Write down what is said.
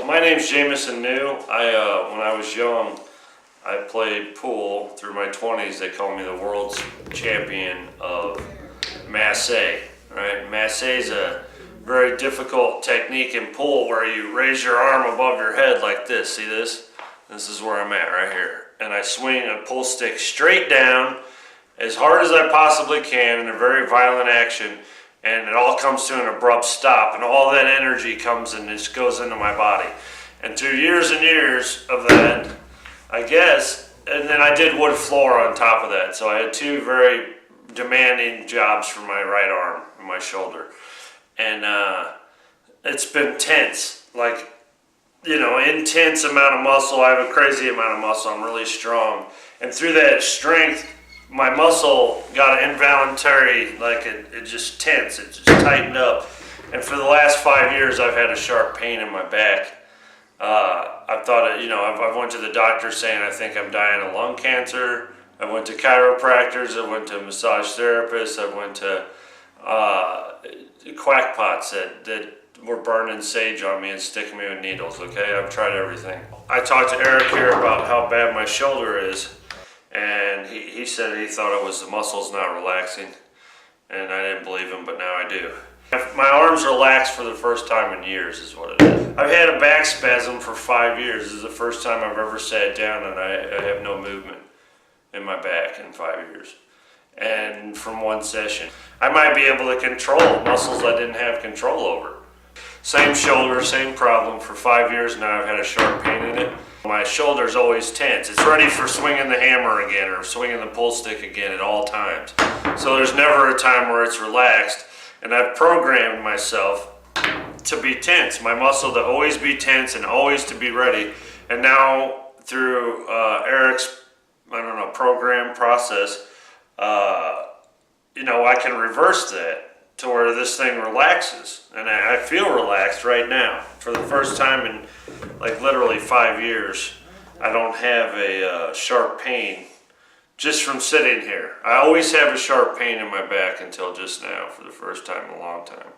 My name's Jamison Neu. When I was young, I played pool through my 20s. They called me the world's champion of masse. Right? Masse is a very difficult technique in pool where you raise your arm above your head like this. See this? This is where I'm at right here. And I swing a pool stick straight down as hard as I possibly can in a very violent action. And it all comes to an abrupt stop, and all that energy comes and just goes into my body. And through years and years of that, I guess, and then I did wood floor on top of that. So I had two very demanding jobs for my right arm and my shoulder. And it's been tense, like, you know, intense amount of muscle. I have a crazy amount of muscle. I'm really strong. And through that strength, my muscle got involuntary, like it just tense, it just tightened up. And for the last 5 years, I've had a sharp pain in my back. I've thought, I've went to the doctor saying I think I'm dying of lung cancer. I went to chiropractors, I went to massage therapists, I went to quackpots that were burning sage on me and sticking me with needles, okay? I've tried everything. I talked to Eric here about how bad my shoulder is. And he said he thought it was the muscles not relaxing, and I didn't believe him, but now I do. My arms relaxed for the first time in years is what it is. I've had a back spasm for 5 years. This is the first time I've ever sat down and I have no movement in my back in 5 years. And from one session, I might be able to control muscles I didn't have control over. Same shoulder, same problem. For 5 years now I've had a sharp pain in it. My shoulder's always tense. It's ready for swinging the hammer again or swinging the pull stick again at all times. So there's never a time where it's relaxed. And I've programmed myself to be tense. My muscle to always be tense and always to be ready. And now through Eric's, program process, I can reverse that to where this thing relaxes. And I feel relaxed right now. For the first time in like literally 5 years, I don't have a sharp pain just from sitting here. I always have a sharp pain in my back until just now for the first time in a long time.